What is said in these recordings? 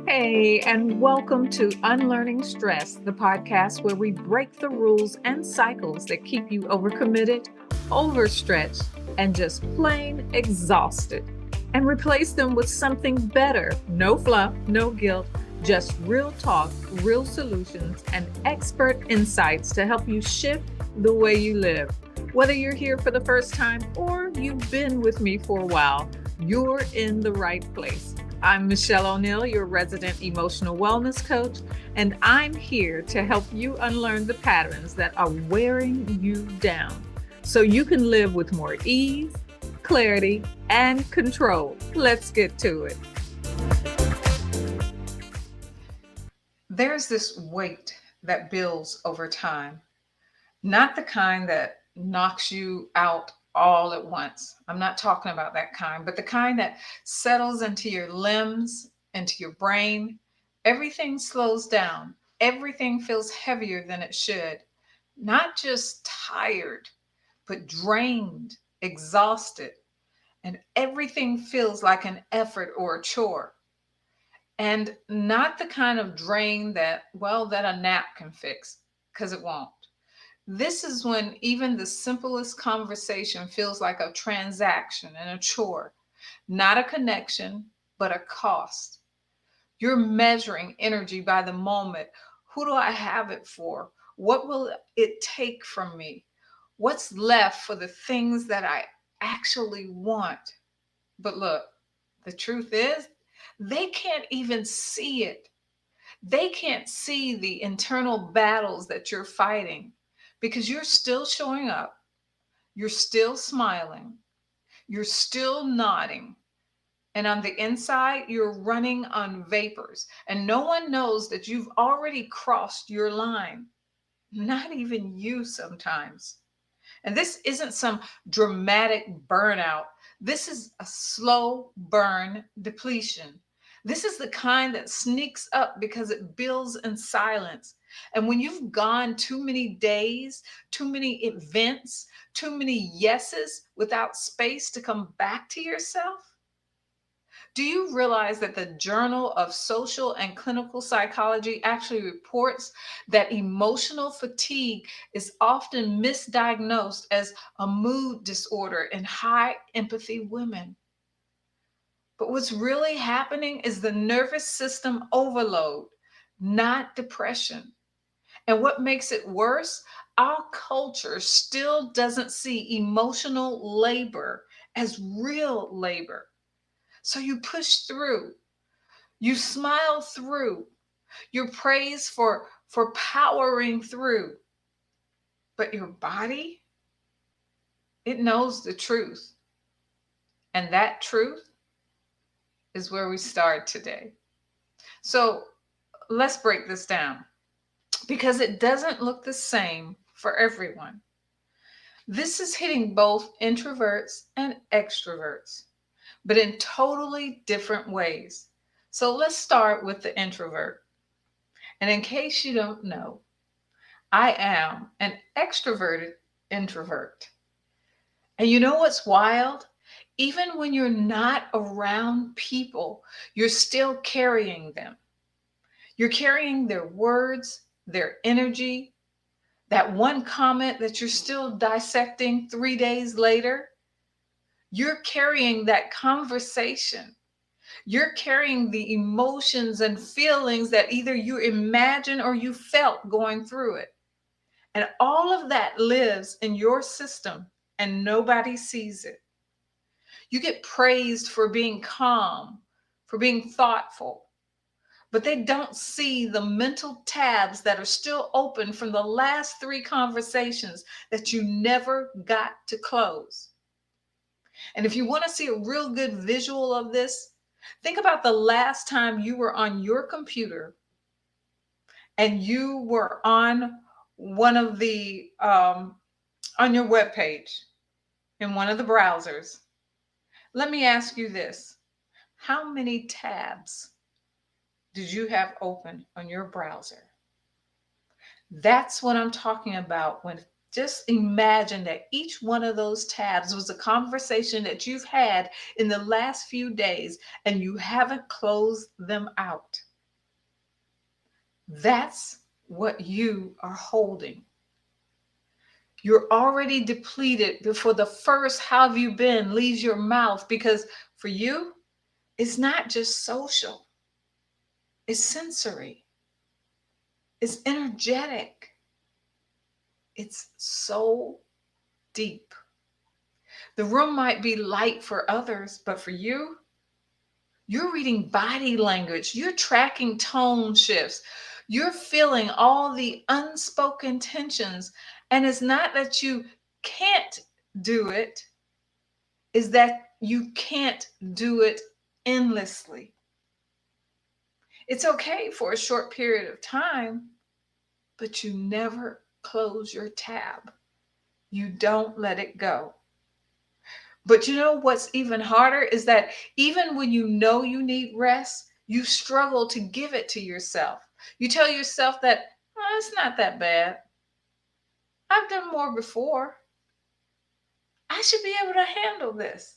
Hey, and welcome to Unlearning Stress, the podcast where we break the rules and cycles that keep you overcommitted, overstretched, and just plain exhausted, and replace them with something better. No fluff, no guilt, just real talk, real solutions, and expert insights to help you shift the way you live. Whether you're here for the first time or you've been with me for a while, you're in the right place. I'm Mischelle O'Neill, your resident emotional wellness coach, and I'm here to help you unlearn the patterns that are wearing you down so you can live with more ease, clarity, and control. Let's get to it. There's this weight that builds over time, not the kind that knocks you out all at once. I'm not talking about that kind, but the kind that settles into your limbs, into your brain. Everything slows down. Everything feels heavier than it should. Not just tired, but drained, exhausted, and everything feels like an effort or a chore. And not the kind of drain that a nap can fix, because it won't. This is when even the simplest conversation feels like a transaction and a chore, not a connection, but a cost. You're measuring energy by the moment. Who do I have it for? What will it take from me? What's left for the things that I actually want? But look, the truth is, they can't even see it. They can't see the internal battles that you're fighting because you're still showing up, you're still smiling, you're still nodding. And on the inside, you're running on vapors. And no one knows that you've already crossed your line, not even you sometimes. And this isn't some dramatic burnout. This is a slow burn depletion. This is the kind that sneaks up because it builds in silence. And when you've gone too many days, too many events, too many yeses without space to come back to yourself, do you realize that the Journal of Social and Clinical Psychology actually reports that emotional fatigue is often misdiagnosed as a mood disorder in high empathy women? But what's really happening is the nervous system overload, not depression. And what makes it worse, our culture still doesn't see emotional labor as real labor. So you push through. You smile through. You're praised for powering through. But your body, it knows the truth. And that truth is where we start today. So let's break this down because it doesn't look the same for everyone. This is hitting both introverts and extroverts, but in totally different ways. So let's start with the introvert. And in case you don't know, I am an extroverted introvert. And you know what's wild? Even when you're not around people, you're still carrying them. You're carrying their words, their energy, that one comment that you're still dissecting 3 days later. You're carrying that conversation. You're carrying the emotions and feelings that either you imagine or you felt going through it. And all of that lives in your system and nobody sees it. You get praised for being calm, for being thoughtful, but they don't see the mental tabs that are still open from the last three conversations that you never got to close. And if you want to see a real good visual of this, think about the last time you were on your computer and you were on one of the on your web page in one of the browsers. Let me ask you this. How many tabs did you have open on your browser? That's what I'm talking about when just imagine that each one of those tabs was a conversation that you've had in the last few days and you haven't closed them out. That's what you are holding. You're already depleted before the first "how have you been" leaves your mouth, because for you, it's not just social, it's sensory, it's energetic, it's so deep. The room might be light for others, but for you, you're reading body language, you're tracking tone shifts, you're feeling all the unspoken tensions. And it's not that you can't do it, is that you can't do it endlessly. It's okay for a short period of time, but you never close your tab. You don't let it go. But you know what's even harder is that even when you know you need rest, you struggle to give it to yourself. You tell yourself that, "Oh, it's not that bad. I've done more before. I should be able to handle this."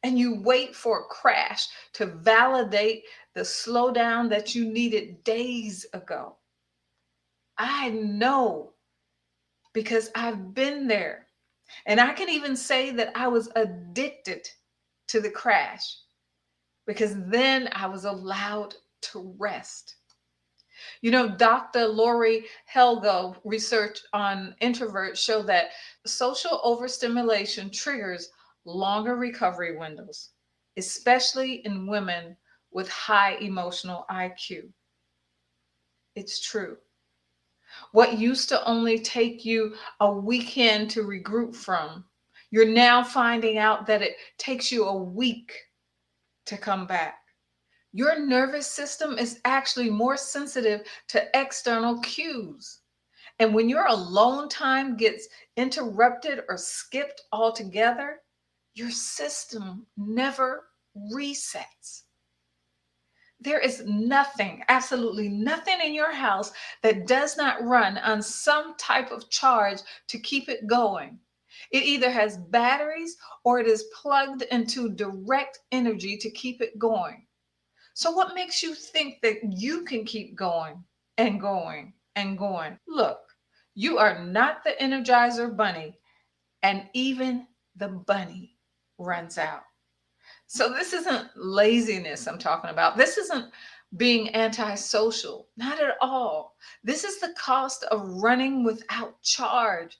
And you wait for a crash to validate the slowdown that you needed days ago. I know, because I've been there. And I can even say that I was addicted to the crash, because then I was allowed to rest. You know, Dr. Lori Helgo research on introverts show that social overstimulation triggers longer recovery windows, especially in women with high emotional IQ. It's true. What used to only take you a weekend to regroup from, you're now finding out that it takes you a week to come back. Your nervous system is actually more sensitive to external cues. And when your alone time gets interrupted or skipped altogether, your system never resets. There is nothing, absolutely nothing in your house that does not run on some type of charge to keep it going. It either has batteries or it is plugged into direct energy to keep it going. So, what makes you think that you can keep going and going and going? Look, you are not the Energizer Bunny, and even the bunny runs out. So, this isn't laziness I'm talking about. This isn't being antisocial, not at all. This is the cost of running without charge.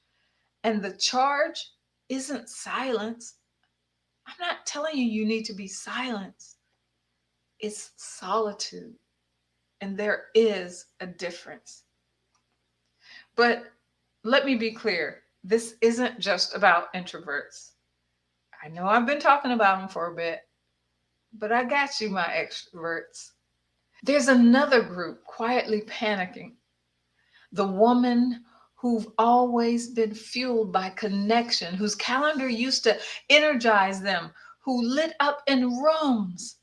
And the charge isn't silence. I'm not telling you you need to be silenced, it's solitude. And there is a difference. But let me be clear, this isn't just about introverts. I know I've been talking about them for a bit, but I got you, my extroverts. There's another group quietly panicking: the woman who've always been fueled by connection, whose calendar used to energize them, who lit up in rooms,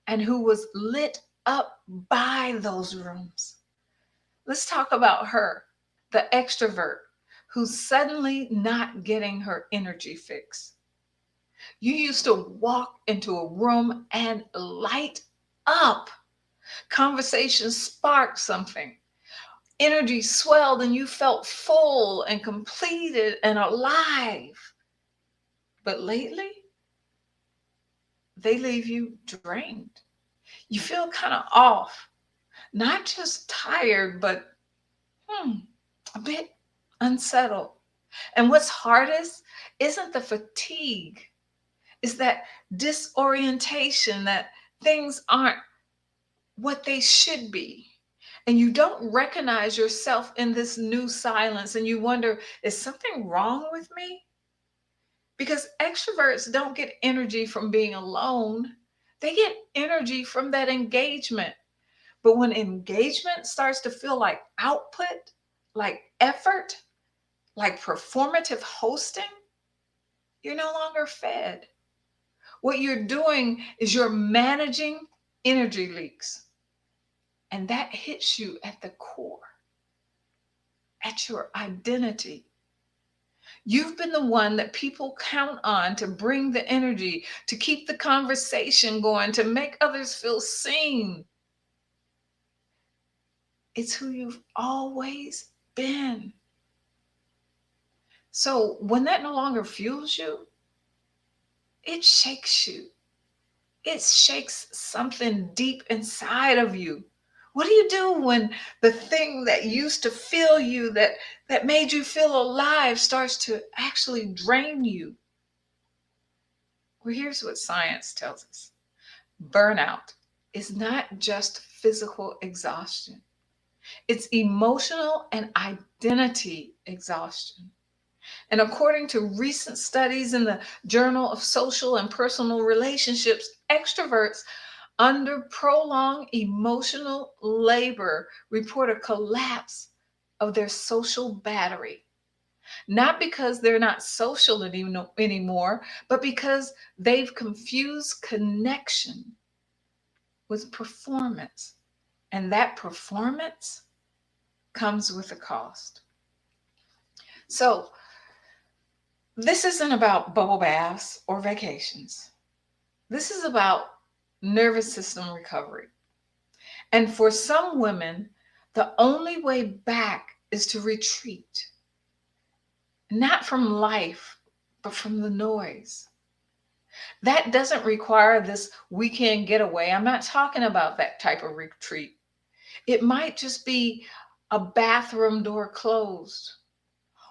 and who was lit up by those rooms. Let's talk about her, the extrovert who's suddenly not getting her energy fix. You used to walk into a room and light up. Conversation sparked something. Energy swelled and you felt full and completed and alive. But lately, they leave you drained. You feel kind of off, not just tired, but a bit unsettled. And what's hardest isn't the fatigue, it's that disorientation that things aren't what they should be. And you don't recognize yourself in this new silence, and you wonder, is something wrong with me? Because extroverts don't get energy from being alone, they get energy from that engagement. But when engagement starts to feel like output, like effort, like performative hosting, you're no longer fed. What you're doing is you're managing energy leaks. And that hits you at the core, at your identity. You've been the one that people count on to bring the energy, to keep the conversation going, to make others feel seen. It's who you've always been. So when that no longer fuels you, it shakes you. It shakes something deep inside of you. What do you do when the thing that used to fill you, that made you feel alive, starts to actually drain you? Well, here's what science tells us. Burnout is not just physical exhaustion. It's emotional and identity exhaustion. And according to recent studies in the Journal of Social and Personal Relationships, extroverts under prolonged emotional labor report a collapse of their social battery. Not because they're not social anymore, but because they've confused connection with performance. And that performance comes with a cost. So, this isn't about bubble baths or vacations. This is about nervous system recovery. And for some women, the only way back is to retreat, not from life, but from the noise. That doesn't require this weekend getaway. I'm not talking about that type of retreat. It might just be a bathroom door closed,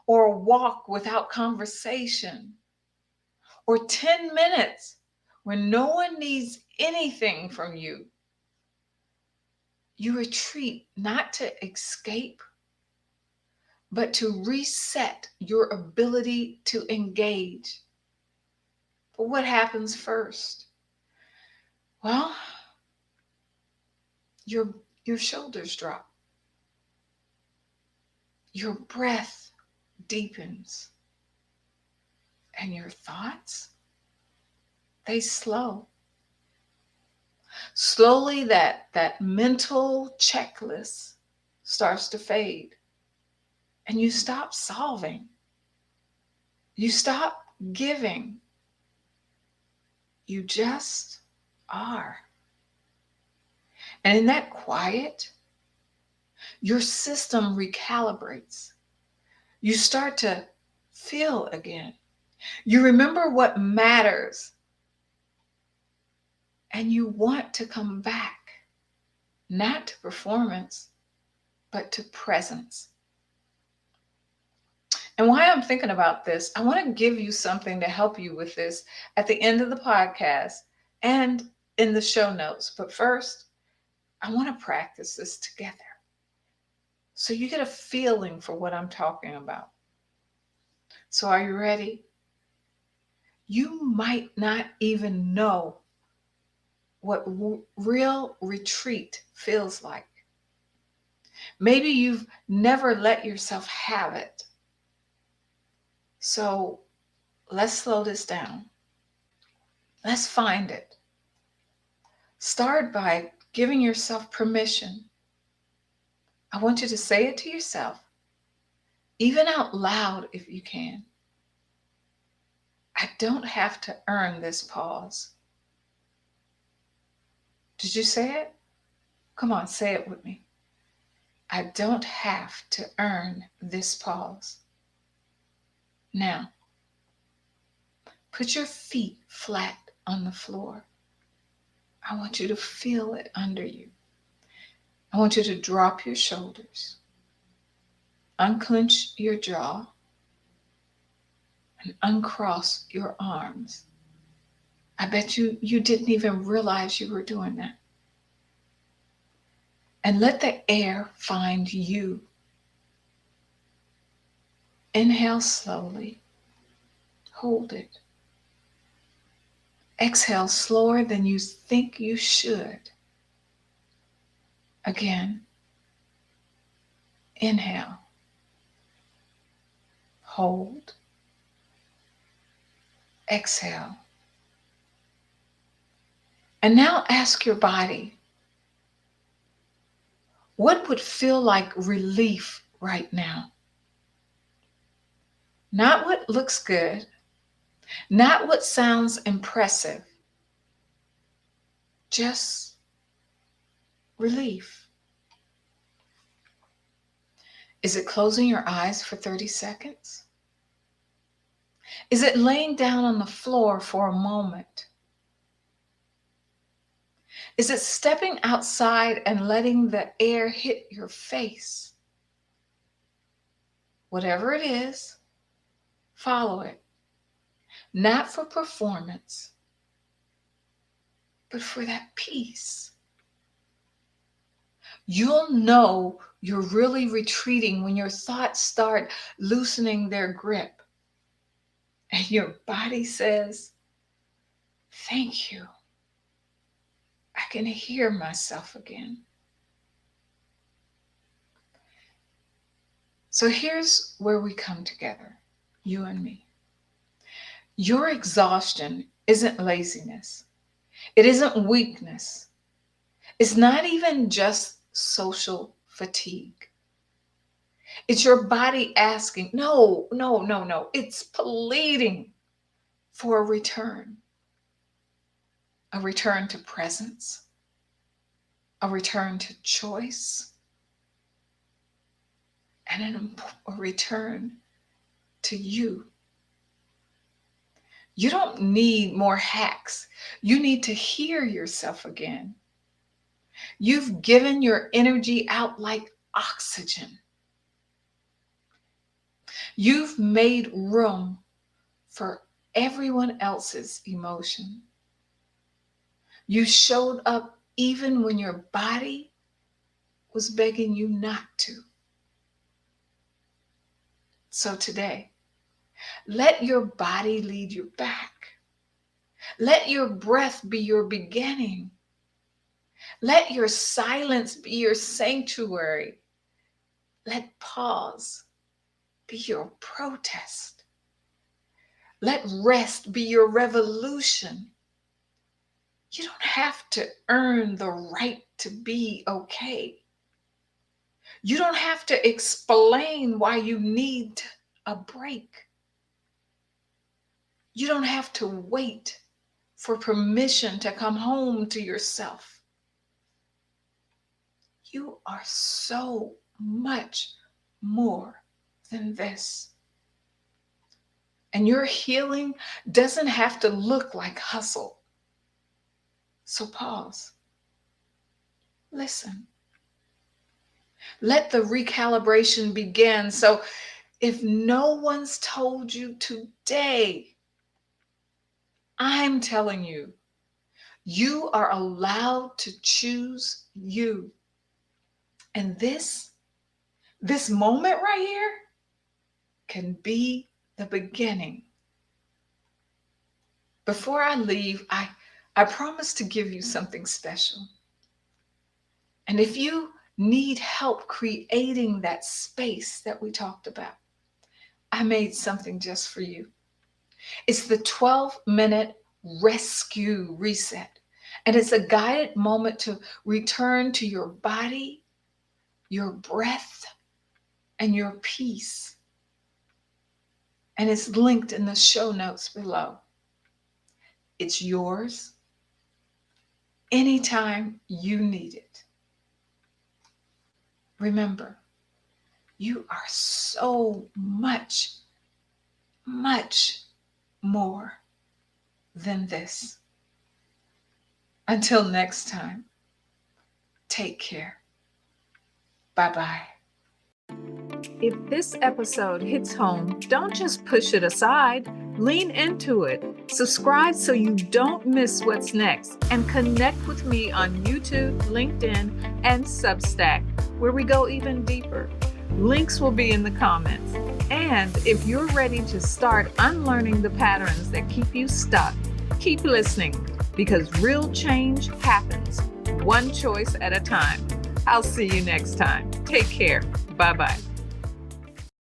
or a walk without conversation, or 10 minutes when no one needs anything from you. You retreat not to escape, but to reset your ability to engage. But what happens first? Well, your, your shoulders drop, your breath deepens, and your thoughts, they slow. Slowly, that mental checklist starts to fade, and you stop solving. You stop giving. You just are. And in that quiet, your system recalibrates. You start to feel again. You remember what matters, and you want to come back, not to performance, but to presence. And while I'm thinking about this, I want to give you something to help you with this at the end of the podcast and in the show notes. But first, I want to practice this together so you get a feeling for what I'm talking about. So, are you ready? You might not even know what real retreat feels like. Maybe you've never let yourself have it. So, let's slow this down. Let's find it. Start by giving yourself permission. I want you to say it to yourself, even out loud if you can. I don't have to earn this pause. Did you say it? Come on, say it with me. I don't have to earn this pause. Now, put your feet flat on the floor. I want you to feel it under you. I want you to drop your shoulders, unclench your jaw, and uncross your arms. I bet you didn't even realize you were doing that. And let the air find you. Inhale slowly. Hold it. Exhale slower than you think you should. Again. Inhale. Hold. Exhale. And now ask your body, what would feel like relief right now? Not what looks good, not what sounds impressive, just relief. Is it closing your eyes for 30 seconds? Is it laying down on the floor for a moment? Is it stepping outside and letting the air hit your face? Whatever it is, follow it. Not for performance, but for that peace. You'll know you're really retreating when your thoughts start loosening their grip and your body says, "Thank you. I can hear myself again." So here's where we come together, you and me. Your exhaustion isn't laziness. It isn't weakness. It's not even just social fatigue. It's your body asking, no, no, no, no. It's pleading for a return to presence, a return to choice, and a return to you. You don't need more hacks. You need to hear yourself again. You've given your energy out like oxygen. You've made room for everyone else's emotion. You showed up even when your body was begging you not to. So today, let your body lead you back. Let your breath be your beginning. Let your silence be your sanctuary. Let pause be your protest. Let rest be your revolution. You don't have to earn the right to be okay. You don't have to explain why you need a break. You don't have to wait for permission to come home to yourself. You are so much more than this. And your healing doesn't have to look like hustle. So pause. Listen. Let the recalibration begin. So if no one's told you today, I'm telling you, you are allowed to choose you. And this moment right here can be the beginning. Before I leave, I promise to give you something special. And if you need help creating that space that we talked about, I made something just for you. It's the 12-minute rescue reset. And it's a guided moment to return to your body, your breath, and your peace. And it's linked in the show notes below. It's yours anytime you need it. Remember, you are so much, much more than this. Until next time, take care. Bye-bye. If this episode hits home, don't just push it aside. Lean into it. Subscribe so you don't miss what's next. And connect with me on YouTube, LinkedIn, and Substack, where we go even deeper. Links will be in the comments. And if you're ready to start unlearning the patterns that keep you stuck, keep listening, because real change happens one choice at a time. I'll see you next time. Take care. Bye-bye.